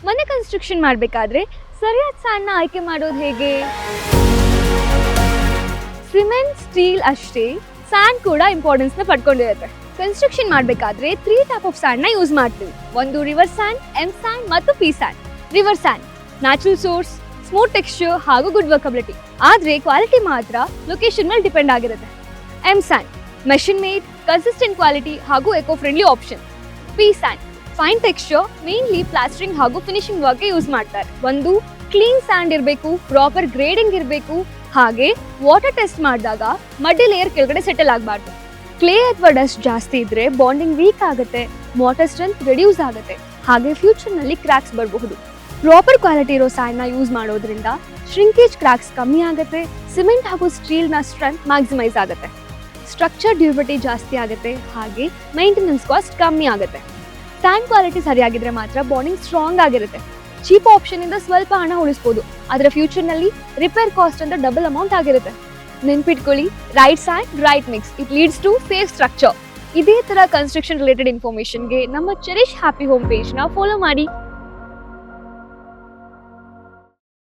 ಮನೆ ಕನ್ಸ್ಟ್ರಕ್ಷನ್ ಮಾಡಬೇಕಾದ್ರೆ ಸರಿಯಾದ ಸ್ಯಾಂಡ್ನ ಆಯ್ಕೆ ಮಾಡೋದು ಹೇಗೆ? ಸಿಮೆಂಟ್, ಸ್ಟೀಲ್ ಅಷ್ಟೇ ಸ್ಯಾಂಡ್ ಕೂಡ ಇಂಪಾರ್ಟೆನ್ಸ್ನ ಪಡ್ಕೊಂಡಿರುತ್ತೆ. ಕನ್ಸ್ಟ್ರಕ್ಷನ್ ಮಾಡಬೇಕಾದ್ರೆ 3 ಟೈಪ್ ಆಫ್ ಸ್ಯಾಂಡ್ನ ಯೂಸ್ ಮಾಡ್ತೀವಿ. ಒಂದು ರಿವರ್ ಸ್ಯಾಂಡ್, ಎಮ್ ಸ್ಯಾಂಡ್ ಮತ್ತು P sand. River sand natural source, smooth texture ಹಾಗೂ ಗುಡ್ ವರ್ಕಬಿಲಿಟಿ, ಆದರೆ ಕ್ವಾಲಿಟಿ ಮಾತ್ರ ಲೊಕೇಶನ್ ಮೇಲೆ ಡಿಪೆಂಡ್ ಆಗಿರುತ್ತೆ. M sand machine made, consistent quality ಹಾಗೂ eco friendly option. P sand fine texture, mainly plastering ಹಾಗೂ finishing ವರ್ಕ್ಗೆ use ಮಾಡ್ತಾರೆ. ಒಂದು ಕ್ಲೀನ್ ಸ್ಯಾಂಡ್ ಇರಬೇಕು, ಪ್ರಾಪರ್ ಗ್ರೇಡಿಂಗ್ ಇರಬೇಕು, ಹಾಗೆ ವಾಟರ್ ಟೆಸ್ಟ್ ಮಾಡಿದಾಗ ಮಡ್ಡಿ ಲೇಯರ್ ಕೆಳಗಡೆ ಸೆಟಲ್ ಆಗಬಾರ್ದು. ಕ್ಲೇ ಅಥವಾ ಡಸ್ಟ್ ಜಾಸ್ತಿ ಇದ್ರೆ ಬಾಂಡಿಂಗ್ ವೀಕ್ ಆಗುತ್ತೆ, ವಾಟರ್ ಸ್ಟ್ರೆಂತ್ ರಿಡ್ಯೂಸ್ ಆಗುತ್ತೆ, ಹಾಗೆ ಫ್ಯೂಚರ್ನಲ್ಲಿ ಕ್ರ್ಯಾಕ್ಸ್ ಬರಬಹುದು. ಪ್ರಾಪರ್ ಕ್ವಾಲಿಟಿ ಇರೋ ಸ್ಯಾಂಡ್ನ ಯೂಸ್ ಮಾಡೋದ್ರಿಂದ ಶ್ರಿಂಕೇಜ್ ಕ್ರ್ಯಾಕ್ಸ್ ಕಮ್ಮಿ ಆಗುತ್ತೆ, ಸಿಮೆಂಟ್ ಹಾಗೂ ಸ್ಟೀಲ್ನ ಸ್ಟ್ರೆಂತ್ ಮ್ಯಾಕ್ಸಿಮೈಸ್ ಆಗುತ್ತೆ, ಸ್ಟ್ರಕ್ಚರ್ ಡ್ಯೂರಬಿಲಿಟಿ ಜಾಸ್ತಿ ಆಗುತ್ತೆ, ಹಾಗೆ ಮೇಂಟೆನೆನ್ಸ್ ಕಾಸ್ಟ್ ಕಮ್ಮಿ ಆಗುತ್ತೆ. ಸ್ಯಾಂಡ್ ಕ್ವಾಲಿಟಿ ಸರಿಯಾಗಿದ್ರೆ ಮಾತ್ರ ಬಾಂಡಿಂಗ್ ಸ್ಟ್ರಾಂಗ್ ಆಗಿರುತ್ತೆ. ಚೀಪ್ ಆಪ್ಷನ್ ಇಂದ ಸ್ವಲ್ಪ ಹಣ ಉಳಿಸಬಹುದು, ಆದರೆ ಫ್ಯೂಚರ್ನಲ್ಲಿ ರಿಪೇರ್ ಕಾಸ್ಟ್ ಅಂತ ಡಬಲ್ ಅಮೌಂಟ್ ಆಗಿರುತ್ತೆ. ನೆನ್ಪಿಟ್ಕೊಳ್ಳಿ, right sand right mix, it leads to safe structure. ಇದೇ ತರ ಕನ್ಸ್ಟ್ರಕ್ಷನ್ ರಿಲೇಟೆಡ್ ಇನ್ಫಾರ್ಮೇಶನ್ಗೆ ನಮ್ಮ ಚೆರಿಷ್ ಹ್ಯಾಪಿ ಹೋಮ್ ಪೇಜ್ನ ಫಾಲೋ ಮಾಡಿ.